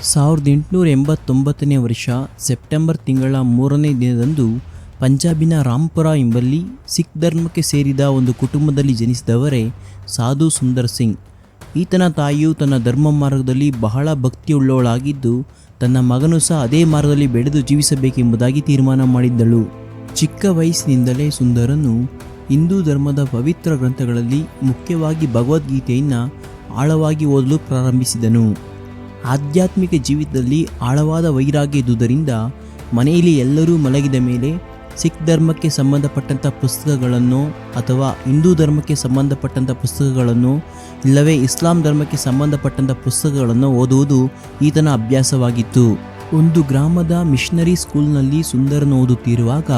1889 ವರ್ಷ ಸೆಪ್ಟೆಂಬರ್ ತಿಂಗಳ 3ನೇ ದಿನದಂದು ಪಂಜಾಬಿನ ರಾಂಪುರ ಎಂಬಲ್ಲಿ ಸಿಖ್ ಧರ್ಮಕ್ಕೆ ಸೇರಿದ ಒಂದು ಕುಟುಂಬದಲ್ಲಿ ಜನಿಸಿದವರೇ ಸಾಧು ಸುಂದರ್ ಸಿಂಗ್. ಈತನ ತಾಯಿಯು ತನ್ನ ಧರ್ಮ ಮಾರ್ಗದಲ್ಲಿ ಬಹಳ ಭಕ್ತಿಯುಳ್ಳವಳಾಗಿದ್ದು ತನ್ನ ಮಗನೂ ಸಹ ಅದೇ ಮಾರ್ಗದಲ್ಲಿ ಬೆಳೆದು ಜೀವಿಸಬೇಕೆಂಬುದಾಗಿ ತೀರ್ಮಾನ ಮಾಡಿದ್ದಳು. ಚಿಕ್ಕ ವಯಸ್ಸಿನಿಂದಲೇ ಸುಂದರನು ಹಿಂದೂ ಧರ್ಮದ ಪವಿತ್ರ ಗ್ರಂಥಗಳಲ್ಲಿ ಮುಖ್ಯವಾಗಿ ಭಗವದ್ಗೀತೆಯನ್ನು ಆಳವಾಗಿ ಓದಲು ಪ್ರಾರಂಭಿಸಿದನು. ಆಧ್ಯಾತ್ಮಿಕ ಜೀವಿತದಲ್ಲಿ ಆಳವಾದ ವೈರಾಗ್ಯ ಇದ್ದುದರಿಂದ ಮನೆಯಲ್ಲಿ ಎಲ್ಲರೂ ಮಲಗಿದ ಮೇಲೆ ಸಿಖ್ ಧರ್ಮಕ್ಕೆ ಸಂಬಂಧಪಟ್ಟಂಥ ಪುಸ್ತಕಗಳನ್ನು ಅಥವಾ ಹಿಂದೂ ಧರ್ಮಕ್ಕೆ ಸಂಬಂಧಪಟ್ಟಂಥ ಪುಸ್ತಕಗಳನ್ನು ಇಲ್ಲವೇ ಇಸ್ಲಾಂ ಧರ್ಮಕ್ಕೆ ಸಂಬಂಧಪಟ್ಟಂಥ ಪುಸ್ತಕಗಳನ್ನು ಓದುವುದು ಈತನ ಅಭ್ಯಾಸವಾಗಿತ್ತು. ಒಂದು ಗ್ರಾಮದ ಮಿಷನರಿ ಸ್ಕೂಲ್ನಲ್ಲಿ ಸುಂದರನು ಓದುತ್ತಿರುವಾಗ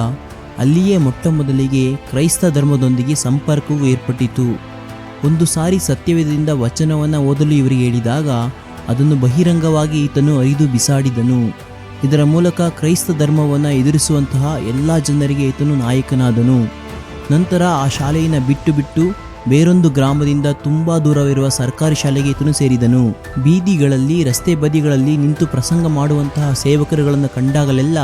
ಅಲ್ಲಿಯೇ ಮೊಟ್ಟ ಮೊದಲಿಗೆ ಕ್ರೈಸ್ತ ಧರ್ಮದೊಂದಿಗೆ ಸಂಪರ್ಕವು ಏರ್ಪಟ್ಟಿತು. ಒಂದು ಸಾರಿ ಸತ್ಯವೇದದಿಂದ ವಚನವನ್ನು ಓದಲು ಇವರಿಗೆ ಹೇಳಿದಾಗ ಅದನ್ನು ಬಹಿರಂಗವಾಗಿ ಈತನು ಅರಿದು ಬಿಸಾಡಿದನು. ಇದರ ಮೂಲಕ ಕ್ರೈಸ್ತ ಧರ್ಮವನ್ನು ಎದುರಿಸುವಂತಹ ಎಲ್ಲ ಜನರಿಗೆ ಈತನು ನಾಯಕನಾದನು. ನಂತರ ಆ ಶಾಲೆಯನ್ನು ಬಿಟ್ಟು ಬೇರೊಂದು ಗ್ರಾಮದಿಂದ ತುಂಬ ದೂರವಿರುವ ಸರ್ಕಾರಿ ಶಾಲೆಗೆ ಈತನು ಸೇರಿದನು. ಬೀದಿಗಳಲ್ಲಿ ರಸ್ತೆ ಬದಿಗಳಲ್ಲಿ ನಿಂತು ಪ್ರಸಂಗ ಮಾಡುವಂತಹ ಸೇವಕರುಗಳನ್ನು ಕಂಡಾಗಲೆಲ್ಲ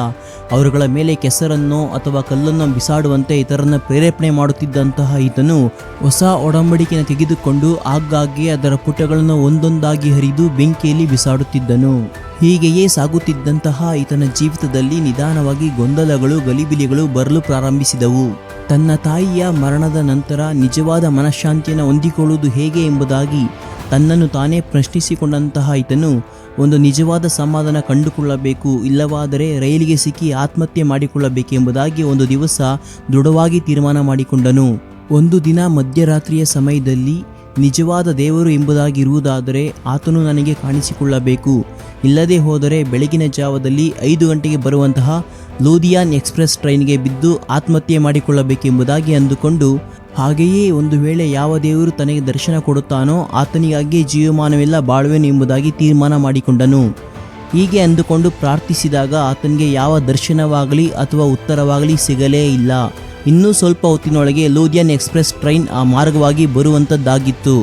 ಅವರುಗಳ ಮೇಲೆ ಕೆಸರನ್ನೋ ಅಥವಾ ಕಲ್ಲನ್ನು ಬಿಸಾಡುವಂತೆ ಇತರನ್ನು ಪ್ರೇರೇಪಣೆ ಮಾಡುತ್ತಿದ್ದಂತಹ ಈತನು ಹೊಸ ಒಡಂಬಡಿಕೆಯನ್ನು ತೆಗೆದುಕೊಂಡು ಆಗಾಗ್ಗೆ ಅದರ ಪುಟಗಳನ್ನು ಒಂದೊಂದಾಗಿ ಹರಿದು ಬೆಂಕಿಯಲ್ಲಿ ಬಿಸಾಡುತ್ತಿದ್ದನು. ಹೀಗೆಯೇ ಸಾಗುತ್ತಿದ್ದಂತಹ ಈತನ ಜೀವಿತದಲ್ಲಿ ನಿಧಾನವಾಗಿ ಗೊಂದಲಗಳು ಗಲಿಬಿಲಿಗಳು ಬರಲು ಪ್ರಾರಂಭಿಸಿದವು. ತನ್ನ ತಾಯಿಯ ಮರಣದ ನಂತರ ನಿಜವಾದ ಮನಃಶಾಂತಿಯನ್ನು ಹೊಂದಿಕೊಳ್ಳುವುದು ಹೇಗೆ ಎಂಬುದಾಗಿ ತನ್ನನ್ನು ತಾನೇ ಪ್ರಶ್ನಿಸಿಕೊಂಡಂತಹ ಈತನು ಒಂದು ನಿಜವಾದ ಸಮಾಧಾನ ಕಂಡುಕೊಳ್ಳಬೇಕು, ಇಲ್ಲವಾದರೆ ರೈಲಿಗೆ ಸಿಕ್ಕಿ ಆತ್ಮಹತ್ಯೆ ಮಾಡಿಕೊಳ್ಳಬೇಕೆಂಬುದಾಗಿ ಒಂದು ದಿವಸ ದೃಢವಾಗಿ ತೀರ್ಮಾನ ಮಾಡಿಕೊಂಡನು. ಒಂದು ದಿನ ಮಧ್ಯರಾತ್ರಿಯ ಸಮಯದಲ್ಲಿ ನಿಜವಾದ ದೇವರು ಎಂಬುದಾಗಿರುವುದಾದರೆ ಆತನು ನನಗೆ ಕಾಣಿಸಿಕೊಳ್ಳಬೇಕು, ಇಲ್ಲದೆ ಹೋದರೆ ಬೆಳಗಿನ ಜಾವದಲ್ಲಿ 5 ಗಂಟೆಗೆ ಬರುವಂತಹ ಲೂಧಿಯಾನ್ ಎಕ್ಸ್ಪ್ರೆಸ್ ಟ್ರೈನ್ಗೆ ಬಿದ್ದು ಆತ್ಮಹತ್ಯೆ ಮಾಡಿಕೊಳ್ಳಬೇಕೆಂಬುದಾಗಿ ಅಂದುಕೊಂಡು, ಹಾಗೆಯೇ ಒಂದು ವೇಳೆ ಯಾವ ದೇವರು ತನಗೆ ದರ್ಶನ ಕೊಡುತ್ತಾನೋ ಆತನಿಗಾಗಿಯೇ ಜೀವಮಾನವೆಲ್ಲ ಬಾಳುವೆನು ಎಂಬುದಾಗಿ ತೀರ್ಮಾನ ಮಾಡಿಕೊಂಡನು. ಹೀಗೆ ಅಂದುಕೊಂಡು ಪ್ರಾರ್ಥಿಸಿದಾಗ ಆತನಿಗೆ ಯಾವ ದರ್ಶನವಾಗಲಿ ಅಥವಾ ಉತ್ತರವಾಗಲಿ ಸಿಗಲೇ ಇಲ್ಲ. ಇನ್ನೂ ಸ್ವಲ್ಪ ಹೊತ್ತಿನೊಳಗೆ ಲೂಧಿಯಾನ್ ಎಕ್ಸ್ಪ್ರೆಸ್ ಟ್ರೈನ್ ಆ ಮಾರ್ಗವಾಗಿ ಬರುವಂಥದ್ದಾಗಿತ್ತು.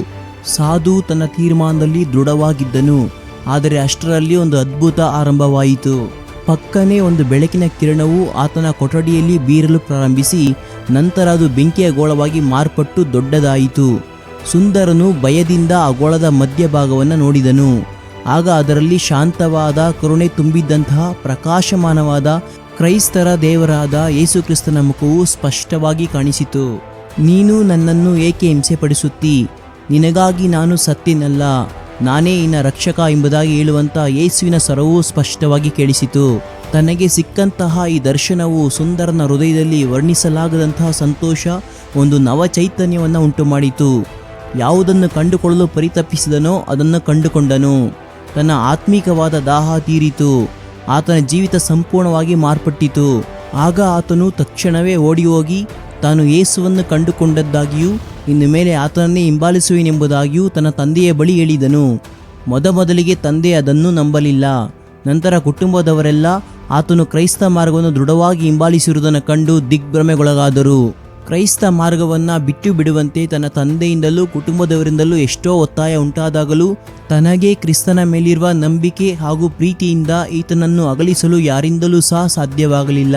ಸಾಧು ತನ್ನ ತೀರ್ಮಾನದಲ್ಲಿ ದೃಢವಾಗಿದ್ದನು. ಆದರೆ ಅಷ್ಟರಲ್ಲಿ ಒಂದು ಅದ್ಭುತ ಆರಂಭವಾಯಿತು. ಪಕ್ಕನೆ ಒಂದು ಬೆಳಕಿನ ಕಿರಣವು ಆತನ ಕೊಠಡಿಯಲ್ಲಿ ಬೀರಲು ಪ್ರಾರಂಭಿಸಿ ನಂತರ ಅದು ಬೆಂಕಿಯ ಗೋಳವಾಗಿ ಮಾರ್ಪಟ್ಟು ದೊಡ್ಡದಾಯಿತು. ಸುಂದರನು ಭಯದಿಂದ ಆ ಗೋಳದ ಮಧ್ಯಭಾಗವನ್ನು ನೋಡಿದನು. ಆಗ ಅದರಲ್ಲಿ ಶಾಂತವಾದ ಕರುಣೆ ತುಂಬಿದ್ದಂತಹ ಪ್ರಕಾಶಮಾನವಾದ ಕ್ರೈಸ್ತರ ದೇವರಾದ ಯೇಸು ಕ್ರಿಸ್ತನ ಮುಖವು ಸ್ಪಷ್ಟವಾಗಿ ಕಾಣಿಸಿತು. ನೀನು ನನ್ನನ್ನು ಏಕೆ ಹಿಂಸೆಪಡಿಸುತ್ತೀ? ನಿನಗಾಗಿ ನಾನು ಸತ್ತಿನಲ್ಲ, ನಾನೇ ನಿನ್ನ ರಕ್ಷಕ ಎಂಬುದಾಗಿ ಹೇಳುವಂಥ ಯೇಸುವಿನ ಸ್ವರವು ಸ್ಪಷ್ಟವಾಗಿ ಕೇಳಿಸಿತು. ತನಗೆ ಸಿಕ್ಕಂತಹ ಈ ದರ್ಶನವು ಸುಂದರನ ಹೃದಯದಲ್ಲಿ ವರ್ಣಿಸಲಾಗದಂತಹ ಸಂತೋಷ, ಒಂದು ನವ ಚೈತನ್ಯವನ್ನು ಉಂಟು ಮಾಡಿತು. ಯಾವುದನ್ನು ಕಂಡುಕೊಳ್ಳಲು ಪರಿತಪಿಸಿದನೋ ಅದನ್ನು ಕಂಡುಕೊಂಡನು. ತನ್ನ ಆತ್ಮಿಕವಾದ ದಾಹ ತೀರಿತು. ಆತನ ಜೀವಿತ ಸಂಪೂರ್ಣವಾಗಿ ಮಾರ್ಪಟ್ಟಿತು. ಆಗ ಆತನು ತಕ್ಷಣವೇ ಓಡಿ ಹೋಗಿ ತಾನು ಯೇಸುವನ್ನು ಕಂಡುಕೊಂಡದ್ದಾಗಿಯೂ ಇನ್ನು ಮೇಲೆ ಆತನನ್ನೇ ಹಿಂಬಾಲಿಸುವೆನೆಂಬುದಾಗಿಯೂ ತನ್ನ ತಂದೆಯ ಬಳಿ ಹೇಳಿದನು. ಮೊದಲಿಗೆ ತಂದೆ ಅದನ್ನು ನಂಬಲಿಲ್ಲ. ನಂತರ ಕುಟುಂಬದವರೆಲ್ಲ ಆತನು ಕ್ರೈಸ್ತ ಮಾರ್ಗವನ್ನು ದೃಢವಾಗಿ ಹಿಂಬಾಲಿಸಿರುವುದನ್ನು ಕಂಡು ದಿಗ್ಭ್ರಮೆಗೊಳಗಾದರು. ಕ್ರೈಸ್ತ ಮಾರ್ಗವನ್ನು ಬಿಟ್ಟು ಬಿಡುವಂತೆ ತನ್ನ ತಂದೆಯಿಂದಲೂ ಕುಟುಂಬದವರಿಂದಲೂ ಎಷ್ಟೋ ಒತ್ತಾಯ ಉಂಟಾದಾಗಲೂ ತನಗೆ ಕ್ರಿಸ್ತನ ಮೇಲಿರುವ ನಂಬಿಕೆ ಹಾಗೂ ಪ್ರೀತಿಯಿಂದ ಈತನನ್ನು ಅಗಲಿಸಲು ಯಾರಿಂದಲೂ ಸಹ ಸಾಧ್ಯವಾಗಲಿಲ್ಲ.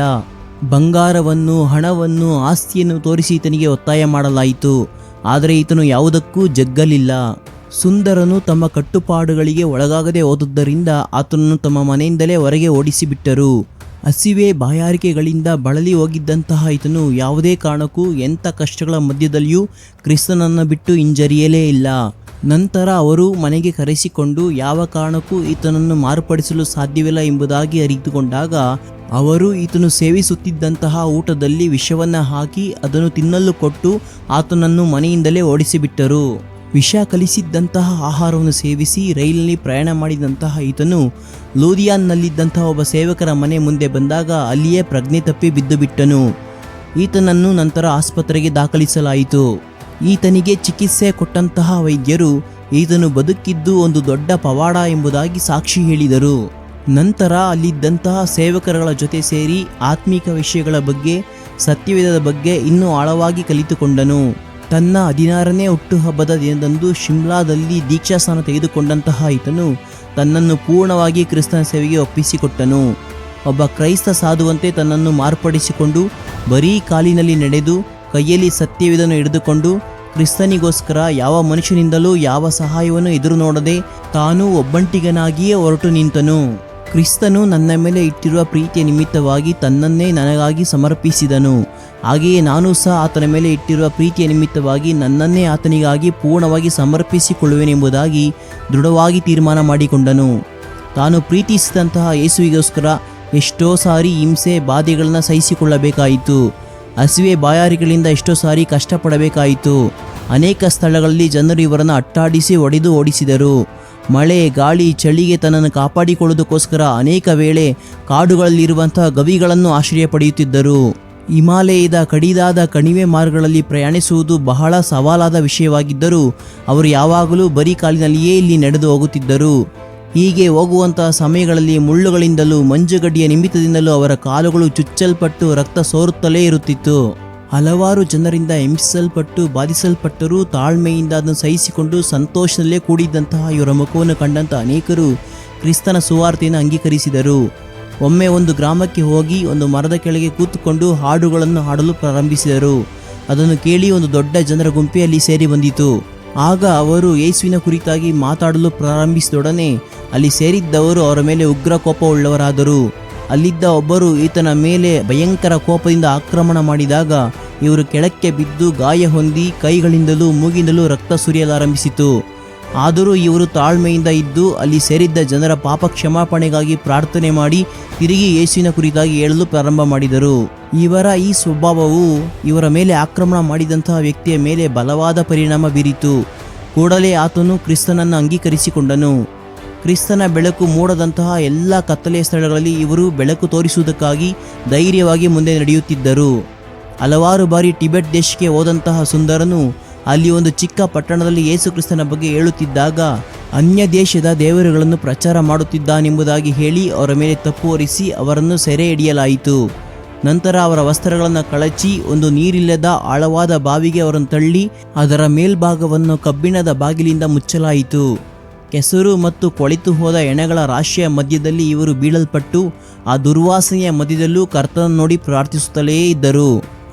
ಬಂಗಾರವನ್ನು, ಹಣವನ್ನು, ಆಸ್ತಿಯನ್ನು ತೋರಿಸಿ ಈತನಿಗೆ ಒತ್ತಾಯ ಮಾಡಲಾಯಿತು. ಆದರೆ ಈತನು ಯಾವುದಕ್ಕೂ ಜಗ್ಗಲಿಲ್ಲ. ಸುಂದರನು ತಮ್ಮ ಕಟ್ಟುಪಾಡುಗಳಿಗೆ ಒಳಗಾಗದೆ ಹೋದುದರಿಂದ ಆತನನ್ನು ತಮ್ಮ ಮನೆಯಿಂದಲೇ ಹೊರಗೆ ಓಡಿಸಿಬಿಟ್ಟರು. ಹಸಿವೆ ಬಾಯಾರಿಕೆಗಳಿಂದ ಬಳಲಿ ಹೋಗಿದ್ದಂತಹ ಈತನು ಯಾವುದೇ ಕಾರಣಕ್ಕೂ ಎಂಥ ಕಷ್ಟಗಳ ಮಧ್ಯದಲ್ಲಿಯೂ ಕ್ರಿಸ್ತನನ್ನು ಬಿಟ್ಟು ಹಿಂಜರಿಯಲೇ ಇಲ್ಲ. ನಂತರ ಅವರು ಮನೆಗೆ ಕರೆಸಿಕೊಂಡು ಯಾವ ಕಾರಣಕ್ಕೂ ಈತನನ್ನು ಮಾರ್ಪಡಿಸಲು ಸಾಧ್ಯವಿಲ್ಲ ಎಂಬುದಾಗಿ ಅರಿತುಕೊಂಡಾಗ ಅವರು ಈತನು ಸೇವಿಸುತ್ತಿದ್ದಂತಹ ಊಟದಲ್ಲಿ ವಿಷವನ್ನು ಹಾಕಿ ಅದನ್ನು ತಿನ್ನಲು ಕೊಟ್ಟು ಆತನನ್ನು ಮನೆಯಿಂದಲೇ ಓಡಿಸಿಬಿಟ್ಟರು. ವಿಷ ಕಲಿಸಿದ್ದಂತಹ ಆಹಾರವನ್ನು ಸೇವಿಸಿ ರೈಲಿನಲ್ಲಿ ಪ್ರಯಾಣ ಮಾಡಿದಂತಹ ಈತನು ಲೂಧಿಯಾನ್ನಲ್ಲಿದ್ದಂತಹ ಒಬ್ಬ ಸೇವಕರ ಮನೆ ಮುಂದೆ ಬಂದಾಗ ಅಲ್ಲಿಯೇ ಪ್ರಜ್ಞೆ ತಪ್ಪಿ ಬಿದ್ದು ಬಿಟ್ಟನು. ಈತನನ್ನು ನಂತರ ಆಸ್ಪತ್ರೆಗೆ ದಾಖಲಿಸಲಾಯಿತು. ಈತನಿಗೆ ಚಿಕಿತ್ಸೆ ಕೊಟ್ಟಂತಹ ವೈದ್ಯರು ಈತನು ಬದುಕಿದ್ದು ಒಂದು ದೊಡ್ಡ ಪವಾಡ ಎಂಬುದಾಗಿ ಸಾಕ್ಷಿ ಹೇಳಿದರು. ನಂತರ ಅಲ್ಲಿದ್ದಂತಹ ಸೇವಕರುಗಳ ಜೊತೆ ಸೇರಿ ಆತ್ಮಿಕ ವಿಷಯಗಳ ಬಗ್ಗೆ, ಸತ್ಯವೇದದ ಬಗ್ಗೆ ಇನ್ನೂ ಆಳವಾಗಿ ಕಲಿತುಕೊಂಡನು. ತನ್ನ 16ನೇ ಹುಟ್ಟುಹಬ್ಬದ ದಿನದಂದು ಶಿಮ್ಲಾದಲ್ಲಿ ದೀಕ್ಷಾಸ್ನಾನ ತೆಗೆದುಕೊಂಡಂತಹ ಈತನು ತನ್ನನ್ನು ಪೂರ್ಣವಾಗಿ ಕ್ರಿಸ್ತನ ಸೇವೆಗೆ ಒಪ್ಪಿಸಿಕೊಟ್ಟನು. ಒಬ್ಬ ಕ್ರೈಸ್ತ ಸಾಧುವಂತೆ ತನ್ನನ್ನು ಮಾರ್ಪಡಿಸಿಕೊಂಡು ಬರೀ ಕಾಲಿನಲ್ಲಿ ನಡೆದು ಕೈಯಲ್ಲಿ ಸತ್ಯವಿದನ್ನು ಹಿಡಿದುಕೊಂಡು ಕ್ರಿಸ್ತನಿಗೋಸ್ಕರ ಯಾವ ಮನುಷ್ಯನಿಂದಲೂ ಯಾವ ಸಹಾಯವನ್ನು ಎದುರು ನೋಡದೆ ತಾನು ಒಬ್ಬಂಟಿಗನಾಗಿಯೇ ಹೊರಟು ನಿಂತನು. ಕ್ರಿಸ್ತನು ನನ್ನ ಮೇಲೆ ಇಟ್ಟಿರುವ ಪ್ರೀತಿಯ ನಿಮಿತ್ತವಾಗಿ ತನ್ನನ್ನೇ ನನಗಾಗಿ ಸಮರ್ಪಿಸಿದನು. ಹಾಗೆಯೇ ನಾನು ಸಹ ಆತನ ಮೇಲೆ ಇಟ್ಟಿರುವ ಪ್ರೀತಿಯ ನಿಮಿತ್ತವಾಗಿ ನನ್ನನ್ನೇ ಆತನಿಗಾಗಿ ಪೂರ್ಣವಾಗಿ ಸಮರ್ಪಿಸಿಕೊಳ್ಳುವೆನೆಂಬುದಾಗಿ ದೃಢವಾಗಿ ತೀರ್ಮಾನ ಮಾಡಿಕೊಂಡನು. ತಾನು ಪ್ರೀತಿಸಿದಂತಹ ಯೇಸುವಿಗೋಸ್ಕರ ಎಷ್ಟೋ ಸಾರಿ ಹಿಂಸೆ ಬಾಧೆಗಳನ್ನು ಸಹಿಸಿಕೊಳ್ಳಬೇಕಾಯಿತು. ಹಸಿವೆ ಬಾಯಾರಿಗಳಿಂದ ಎಷ್ಟೋ ಸಾರಿ ಕಷ್ಟಪಡಬೇಕಾಯಿತು. ಅನೇಕ ಸ್ಥಳಗಳಲ್ಲಿ ಜನರು ಇವರನ್ನು ಅಟ್ಟಾಡಿಸಿ ಹೊಡೆದು ಓಡಿಸಿದರು. ಮಳೆ ಗಾಳಿ ಚಳಿಗೆ ತನ್ನನ್ನು ಕಾಪಾಡಿಕೊಳ್ಳುವುದಕ್ಕೋಸ್ಕರ ಅನೇಕ ವೇಳೆ ಕಾಡುಗಳಲ್ಲಿರುವಂತಹ ಗವಿಗಳನ್ನು ಆಶ್ರಯ ಪಡೆಯುತ್ತಿದ್ದರು. ಹಿಮಾಲಯದ ಕಡಿದಾದ ಕಣಿವೆ ಮಾರ್ಗಗಳಲ್ಲಿ ಪ್ರಯಾಣಿಸುವುದು ಬಹಳ ಸವಾಲಾದ ವಿಷಯವಾಗಿದ್ದರೂ ಅವರು ಯಾವಾಗಲೂ ಬರೀ ಕಾಲಿನಲ್ಲಿಯೇ ಇಲ್ಲಿ ನಡೆದು ಹೋಗುತ್ತಿದ್ದರು. ಹೀಗೆ ಹೋಗುವಂತಹ ಸಮಯಗಳಲ್ಲಿ ಮುಳ್ಳುಗಳಿಂದಲೂ ಮಂಜುಗಡ್ಡೆಯ ನಿಮಿತ್ತದಿಂದಲೂ ಅವರ ಕಾಲುಗಳು ಚುಚ್ಚಲ್ಪಟ್ಟು ರಕ್ತ ಸೋರುತ್ತಲೇ ಇರುತ್ತಿತ್ತು. ಹಲವಾರು ಜನರಿಂದ ಹಿಂಸಿಸಲ್ಪಟ್ಟು ಬಾಧಿಸಲ್ಪಟ್ಟರೂ ತಾಳ್ಮೆಯಿಂದ ಅದನ್ನು ಸಹಿಸಿಕೊಂಡು ಸಂತೋಷದಲ್ಲೇ ಕೂಡಿದ್ದಂತಹ ಇವರ ಮುಖವನ್ನು ಕಂಡಂಥ ಅನೇಕರು ಕ್ರಿಸ್ತನ ಸುವಾರ್ತೆಯನ್ನು ಅಂಗೀಕರಿಸಿದರು. ಒಮ್ಮೆ ಒಂದು ಗ್ರಾಮಕ್ಕೆ ಹೋಗಿ ಒಂದು ಮರದ ಕೆಳಗೆ ಕೂತುಕೊಂಡು ಹಾಡುಗಳನ್ನು ಹಾಡಲು ಪ್ರಾರಂಭಿಸಿದರು. ಅದನ್ನು ಕೇಳಿ ಒಂದು ದೊಡ್ಡ ಜನರ ಗುಂಪೆ ಅಲ್ಲಿ ಸೇರಿ ಬಂದಿತು. ಆಗ ಅವರು ಯೇಸುವಿನ ಕುರಿತಾಗಿ ಮಾತಾಡಲು ಪ್ರಾರಂಭಿಸಿದೊಡನೆ ಅಲ್ಲಿ ಸೇರಿದ್ದವರು ಅವರ ಮೇಲೆ ಉಗ್ರ ಕೋಪವುಳ್ಳವರಾದರು. ಅಲ್ಲಿದ್ದ ಒಬ್ಬರು ಈತನ ಮೇಲೆ ಭಯಂಕರ ಕೋಪದಿಂದ ಆಕ್ರಮಣ ಮಾಡಿದಾಗ ಇವರು ಕೆಳಕ್ಕೆ ಬಿದ್ದು ಗಾಯ ಹೊಂದಿ ಕೈಗಳಿಂದಲೂ ಮೂಗಿಂದಲೂ ರಕ್ತ ಸುರಿಯಲಾರಂಭಿಸಿತು. ಆದರೂ ಇವರು ತಾಳ್ಮೆಯಿಂದ ಇದ್ದು ಅಲ್ಲಿ ಸೇರಿದ್ದ ಜನರ ಪಾಪ ಕ್ಷಮಾಪಣೆಗಾಗಿ ಪ್ರಾರ್ಥನೆ ಮಾಡಿ ತಿರುಗಿ ಯೇಸುವಿನ ಕುರಿತಾಗಿ ಹೇಳಲು ಪ್ರಾರಂಭ ಮಾಡಿದರು. ಇವರ ಈ ಸ್ವಭಾವವು ಇವರ ಮೇಲೆ ಆಕ್ರಮಣ ಮಾಡಿದಂತಹ ವ್ಯಕ್ತಿಯ ಮೇಲೆ ಬಲವಾದ ಪರಿಣಾಮ ಬೀರಿತು. ಕೂಡಲೇ ಆತನು ಕ್ರಿಸ್ತನನ್ನು ಅಂಗೀಕರಿಸಿಕೊಂಡನು. ಕ್ರಿಸ್ತನ ಬೆಳಕು ಮೂಡದಂತಹ ಎಲ್ಲ ಕತ್ತಲೆಯ ಸ್ಥಳಗಳಲ್ಲಿ ಇವರು ಬೆಳಕು ತೋರಿಸುವುದಕ್ಕಾಗಿ ಧೈರ್ಯವಾಗಿ ಮುಂದೆ ನಡೆಯುತ್ತಿದ್ದರು. ಹಲವಾರು ಬಾರಿ ಟಿಬೆಟ್ ದೇಶಕ್ಕೆ ಹೋದಂತಹ ಸುಂದರನು ಅಲ್ಲಿ ಒಂದು ಚಿಕ್ಕ ಪಟ್ಟಣದಲ್ಲಿ ಯೇಸು ಕ್ರಿಸ್ತನ ಬಗ್ಗೆ ಹೇಳುತ್ತಿದ್ದಾಗ ಅನ್ಯ ದೇಶದ ದೇವರುಗಳನ್ನು ಪ್ರಚಾರ ಮಾಡುತ್ತಿದ್ದಾನೆಂಬುದಾಗಿ ಹೇಳಿ ಅವರ ಮೇಲೆ ತಪ್ಪು ಹೊರಿಸಿ ಅವರನ್ನು ಸೆರೆ ಹಿಡಿಯಲಾಯಿತು. ನಂತರ ಅವರ ವಸ್ತ್ರಗಳನ್ನು ಕಳಚಿ ಒಂದು ನೀರಿಲ್ಲದ ಆಳವಾದ ಬಾವಿಗೆ ಅವರನ್ನು ತಳ್ಳಿ ಅದರ ಮೇಲ್ಭಾಗವನ್ನು ಕಬ್ಬಿಣದ ಬಾಗಿಲಿಂದ ಮುಚ್ಚಲಾಯಿತು. ಕೆಸರು ಮತ್ತು ಕೊಳೆತು ಹೋದ ಎಣೆಗಳ ರಾಶಿಯ ಮಧ್ಯದಲ್ಲಿ ಇವರು ಬೀಳಲ್ಪಟ್ಟು ಆ ದುರ್ವಾಸನೆಯ ಮಧ್ಯದಲ್ಲೂ ಕರ್ತನನ್ನು ನೋಡಿ ಪ್ರಾರ್ಥಿಸುತ್ತಲೇ ಇದ್ದರು.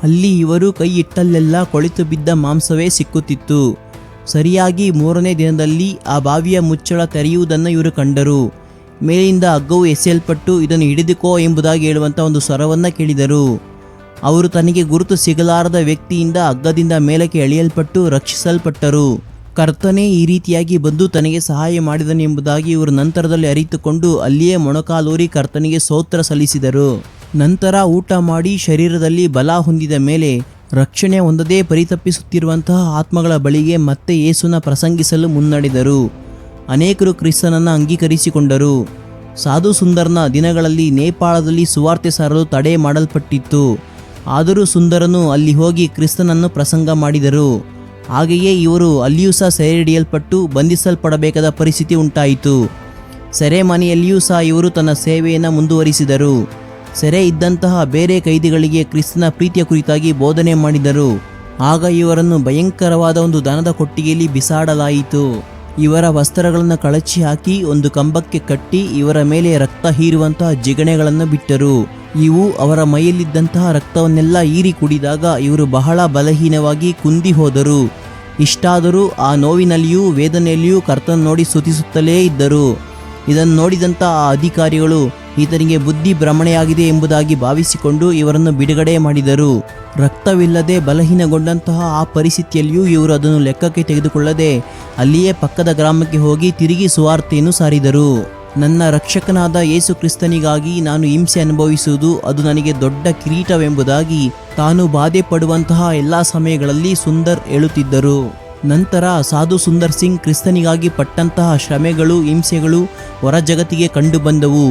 ಅಲ್ಲಿ ಇವರು ಕೈ ಇಟ್ಟಲ್ಲೆಲ್ಲ ಕೊಳೆತು ಬಿದ್ದ ಮಾಂಸವೇ ಸಿಕ್ಕುತ್ತಿತ್ತು. ಸರಿಯಾಗಿ 3ನೇ ದಿನದಲ್ಲಿ ಆ ಬಾವಿಯ ಮುಚ್ಚಳ ತೆರೆಯುವುದನ್ನು ಇವರು ಕಂಡರು. ಮೇಲಿಂದ ಹಗ್ಗವು ಎಸೆಯಲ್ಪಟ್ಟು ಇದನ್ನು ಹಿಡಿದುಕೋ ಎಂಬುದಾಗಿ ಹೇಳುವಂಥ ಒಂದು ಸ್ವರವನ್ನು ಕೇಳಿದರು. ಅವರು ತನಗೆ ಗುರುತು ಸಿಗಲಾರದ ವ್ಯಕ್ತಿಯಿಂದ ಹಗ್ಗದಿಂದ ಮೇಲಕ್ಕೆ ಎಳೆಯಲ್ಪಟ್ಟು ರಕ್ಷಿಸಲ್ಪಟ್ಟರು. ಕರ್ತನೇ ಈ ರೀತಿಯಾಗಿ ಬಂದು ತನಗೆ ಸಹಾಯ ಮಾಡಿದನು ಎಂಬುದಾಗಿ ಇವರು ನಂತರದಲ್ಲಿ ಅರಿತುಕೊಂಡು ಅಲ್ಲಿಯೇ ಮೊಣಕಾಲೂರಿ ಕರ್ತನಿಗೆ ಸ್ತೋತ್ರ ಸಲ್ಲಿಸಿದರು. ನಂತರ ಊಟ ಮಾಡಿ ಶರೀರದಲ್ಲಿ ಬಲ ಹೊಂದಿದ ಮೇಲೆ ರಕ್ಷಣೆ ಹೊಂದದೇ ಪರಿತಪ್ಪಿಸುತ್ತಿರುವಂತಹ ಆತ್ಮಗಳ ಬಳಿಗೆ ಮತ್ತೆ ಯೇಸುನ ಪ್ರಸಂಗಿಸಲು ಮುನ್ನಡೆದರು. ಅನೇಕರು ಕ್ರಿಸ್ತನನ್ನು ಅಂಗೀಕರಿಸಿಕೊಂಡರು. ಸಾಧು ಸುಂದರನ ದಿನಗಳಲ್ಲಿ ನೇಪಾಳದಲ್ಲಿ ಸುವಾರ್ತೆ ಸಾರಲು ತಡೆ ಮಾಡಲ್ಪಟ್ಟಿತ್ತು. ಆದರೂ ಸುಂದರನು ಅಲ್ಲಿ ಹೋಗಿ ಕ್ರಿಸ್ತನನ್ನು ಪ್ರಸಂಗ ಮಾಡಿದರು. ಹಾಗೆಯೇ ಇವರು ಅಲ್ಲಿಯೂ ಸಹ ಸೆರೆ ಹಿಡಿಯಲ್ಪಟ್ಟು ಬಂಧಿಸಲ್ಪಡಬೇಕಾದ ಪರಿಸ್ಥಿತಿ ಉಂಟಾಯಿತು. ಸೆರೆಮನೆಯಲ್ಲಿಯೂ ಸಹ ಇವರು ತನ್ನ ಸೇವೆಯನ್ನು ಮುಂದುವರಿಸಿದರು. ಸೆರೆ ಇದ್ದಂತಹ ಬೇರೆ ಕೈದಿಗಳಿಗೆ ಕ್ರಿಸ್ತನ ಪ್ರೀತಿಯ ಕುರಿತಾಗಿ ಬೋಧನೆ ಮಾಡಿದರು. ಆಗ ಇವರನ್ನು ಭಯಂಕರವಾದ ಒಂದು ದನದ ಕೊಟ್ಟಿಗೆಯಲ್ಲಿ ಬಿಸಾಡಲಾಯಿತು. ಇವರ ವಸ್ತ್ರಗಳನ್ನು ಕಳಚಿ ಹಾಕಿ ಒಂದು ಕಂಬಕ್ಕೆ ಕಟ್ಟಿ ಇವರ ಮೇಲೆ ರಕ್ತ ಹೀರುವಂತಹ ಜಿಗಣೆಗಳನ್ನು ಬಿಟ್ಟರು. ಇವು ಅವರ ಮೈಯಲ್ಲಿದ್ದಂತಹ ರಕ್ತವನ್ನೆಲ್ಲ ಹೀರಿ ಕುಡಿದಾಗ ಇವರು ಬಹಳ ಬಲಹೀನವಾಗಿ ಕುಂದಿ ಹೋದರು. ಇಷ್ಟಾದರೂ ಆ ನೋವಿನಲ್ಲಿಯೂ ವೇದನೆಯಲ್ಲಿಯೂ ಕರ್ತನ ನೋಡಿ ಸ್ತುತಿಸುತ್ತಲೇ ಇದ್ದರು. ಇದನ್ನು ನೋಡಿದಂಥ ಆ ಅಧಿಕಾರಿಗಳು ಈತನಿಗೆ ಬುದ್ಧಿ ಭ್ರಮಣೆಯಾಗಿದೆ ಎಂಬುದಾಗಿ ಭಾವಿಸಿಕೊಂಡು ಇವರನ್ನು ಬಿಡುಗಡೆ ಮಾಡಿದರು. ರಕ್ತವಿಲ್ಲದೆ ಬಲಹೀನಗೊಂಡಂತಹ ಆ ಪರಿಸ್ಥಿತಿಯಲ್ಲಿಯೂ ಇವರು ಅದನ್ನು ಲೆಕ್ಕಕ್ಕೆ ತೆಗೆದುಕೊಳ್ಳದೆ ಅಲ್ಲಿಯೇ ಪಕ್ಕದ ಗ್ರಾಮಕ್ಕೆ ಹೋಗಿ ತಿರುಗಿ ಸುವಾರ್ತೆಯನ್ನು ಸಾರಿದರು. ನನ್ನ ರಕ್ಷಕನಾದ ಯೇಸು ಕ್ರಿಸ್ತನಿಗಾಗಿ ನಾನು ಹಿಂಸೆ ಅನುಭವಿಸುವುದು ಅದು ನನಗೆ ದೊಡ್ಡ ಕಿರೀಟವೆಂಬುದಾಗಿ ತಾನು ಬಾಧೆ ಪಡುವಂತಹ ಎಲ್ಲ ಸಮಯಗಳಲ್ಲಿ ಸುಂದರ್ ಹೇಳುತ್ತಿದ್ದರು. ನಂತರ ಸಾಧು ಸುಂದರ್ ಸಿಂಗ್ ಕ್ರಿಸ್ತನಿಗಾಗಿ ಪಟ್ಟಂತಹ ಶ್ರಮೆಗಳು ಹಿಂಸೆಗಳು ಹೊರ ಜಗತ್ತಿಗೆ ಕಂಡುಬಂದವು.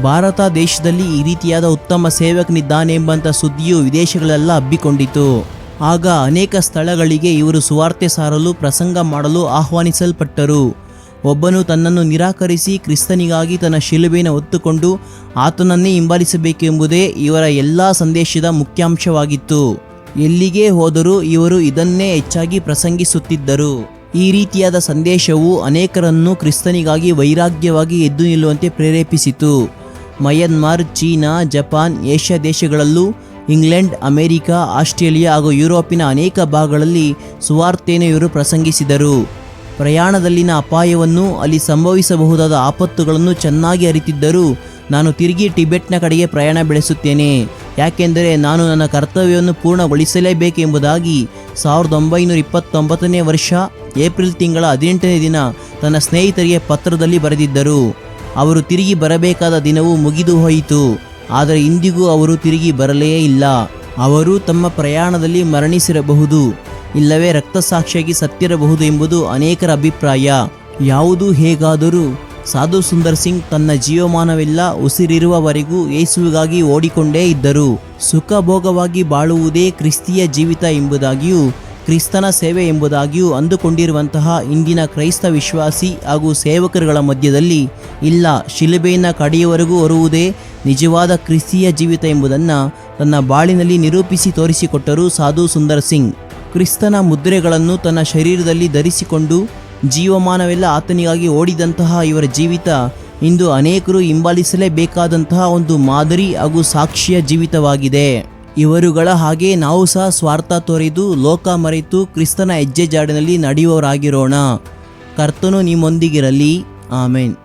ಭಾರತ ದೇಶದಲ್ಲಿ ಈ ರೀತಿಯಾದ ಉತ್ತಮ ಸೇವಕನಿದ್ದಾನೆ ಎಂಬಂಥ ಸುದ್ದಿಯು ವಿದೇಶಗಳೆಲ್ಲ ಹಬ್ಬಿಕೊಂಡಿತು. ಆಗ ಅನೇಕ ಸ್ಥಳಗಳಿಗೆ ಇವರು ಸುವಾರ್ತೆ ಸಾರಲು ಪ್ರಸಂಗ ಮಾಡಲು ಆಹ್ವಾನಿಸಲ್ಪಟ್ಟರು. ಒಬ್ಬನು ತನ್ನನ್ನು ನಿರಾಕರಿಸಿ ಕ್ರಿಸ್ತನಿಗಾಗಿ ತನ್ನ ಶಿಲುಬೆಯನ್ನು ಹೊತ್ತುಕೊಂಡು ಆತನನ್ನೇ ಹಿಂಬಾಲಿಸಬೇಕೆಂಬುದೇ ಇವರ ಎಲ್ಲ ಸಂದೇಶದ ಮುಖ್ಯಾಂಶವಾಗಿತ್ತು. ಎಲ್ಲಿಗೆ ಹೋದರೂ ಇವರು ಇದನ್ನೇ ಹೆಚ್ಚಾಗಿ ಪ್ರಸಂಗಿಸುತ್ತಿದ್ದರು. ಈ ರೀತಿಯಾದ ಸಂದೇಶವು ಅನೇಕರನ್ನು ಕ್ರಿಸ್ತನಿಗಾಗಿ ವೈರಾಗ್ಯವಾಗಿ ಎದ್ದು ನಿಲ್ಲುವಂತೆ ಪ್ರೇರೇಪಿಸಿತು. ಮಯನ್ಮಾರ್, ಚೀನಾ, ಜಪಾನ್, ಏಷ್ಯಾ ದೇಶಗಳಲ್ಲೂ, ಇಂಗ್ಲೆಂಡ್, ಅಮೆರಿಕ, ಆಸ್ಟ್ರೇಲಿಯಾ ಹಾಗೂ ಯುರೋಪಿನ ಅನೇಕ ಭಾಗಗಳಲ್ಲಿ ಸುವಾರ್ತೆಯನ್ನು ಇವರು ಪ್ರಸಂಗಿಸಿದರು. ಪ್ರಯಾಣದಲ್ಲಿನ ಅಪಾಯವನ್ನು, ಅಲ್ಲಿ ಸಂಭವಿಸಬಹುದಾದ ಆಪತ್ತುಗಳನ್ನು ಚೆನ್ನಾಗಿ ಅರಿತಿದ್ದರೂ ನಾನು ತಿರುಗಿ ಟಿಬೆಟ್ನ ಕಡೆಗೆ ಪ್ರಯಾಣ ಬೆಳೆಸುತ್ತೇನೆ, ಯಾಕೆಂದರೆ ನಾನು ನನ್ನ ಕರ್ತವ್ಯವನ್ನು ಪೂರ್ಣಗೊಳಿಸಲೇಬೇಕೆಂಬುದಾಗಿ 1929ನೇ ವರ್ಷ ಏಪ್ರಿಲ್ ತಿಂಗಳ 18ನೇ ದಿನ ತನ್ನ ಸ್ನೇಹಿತರಿಗೆ ಪತ್ರದಲ್ಲಿ ಬರೆದಿದ್ದರು. ಅವರು ತಿರುಗಿ ಬರಬೇಕಾದ ದಿನವು ಮುಗಿದು ಹೋಯಿತು, ಆದರೆ ಇಂದಿಗೂ ಅವರು ತಿರುಗಿ ಬರಲೇ ಇಲ್ಲ. ಅವರು ತಮ್ಮ ಪ್ರಯಾಣದಲ್ಲಿ ಮರಣಿಸಿರಬಹುದು, ಇಲ್ಲವೇ ರಕ್ತಸಾಕ್ಷಿಯಾಗಿ ಸತ್ತಿರಬಹುದು ಎಂಬುದು ಅನೇಕರ ಅಭಿಪ್ರಾಯ. ಯಾವುದು ಹೇಗಾದರೂ ಸಾಧು ಸುಂದರ್ ಸಿಂಗ್ ತನ್ನ ಜೀವಮಾನವೆಲ್ಲ ಉಸಿರಿರುವವರೆಗೂ ಯೇಸುವಿಗಾಗಿ ಓಡಿಕೊಂಡೇ ಇದ್ದರು. ಸುಖಭೋಗವಾಗಿ ಬಾಳುವುದೇ ಕ್ರಿಸ್ತಿಯ ಜೀವಿತ ಎಂಬುದಾಗಿಯೂ ಕ್ರಿಸ್ತನ ಸೇವೆ ಎಂಬುದಾಗಿಯೂ ಅಂದುಕೊಂಡಿರುವಂತಹ ಇಂದಿನ ಕ್ರೈಸ್ತ ವಿಶ್ವಾಸಿ ಹಾಗೂ ಸೇವಕರುಗಳ ಮಧ್ಯದಲ್ಲಿ ಇಲ್ಲ, ಶಿಲುಬೆಯನ್ನು ಕಡೆಯವರೆಗೂ ಹೊರುವುದೇ ನಿಜವಾದ ಕ್ರಿಸ್ತಿಯ ಜೀವಿತ ಎಂಬುದನ್ನು ತನ್ನ ಬಾಳಿನಲ್ಲಿ ನಿರೂಪಿಸಿ ತೋರಿಸಿಕೊಟ್ಟರು ಸಾಧು ಸುಂದರ್ ಸಿಂಗ್. ಕ್ರಿಸ್ತನ ಮುದ್ರೆಗಳನ್ನು ತನ್ನ ಶರೀರದಲ್ಲಿ ಧರಿಸಿಕೊಂಡು ಜೀವಮಾನವೆಲ್ಲ ಆತನಿಗಾಗಿ ಓಡಿದಂತಹ ಇವರ ಜೀವಿತ ಇಂದು ಅನೇಕರು ಹಿಂಬಾಲಿಸಲೇಬೇಕಾದಂತಹ ಒಂದು ಮಾದರಿ ಹಾಗೂ ಸಾಕ್ಷಿಯ ಜೀವಿತವಾಗಿದೆ. ಇವರುಗಳ ಹಾಗೆ ನಾವು ಸಹ ಸ್ವಾರ್ಥ ತೊರೆದು ಲೋಕ ಮರೆತು ಕ್ರಿಸ್ತನ ಹೆಜ್ಜೆ ಜಾಡಿನಲ್ಲಿ ನಡೆಯುವವರಾಗಿರೋಣ. ಕರ್ತನು ನಿಮ್ಮೊಂದಿಗಿರಲಿ. ಆಮೇನ್.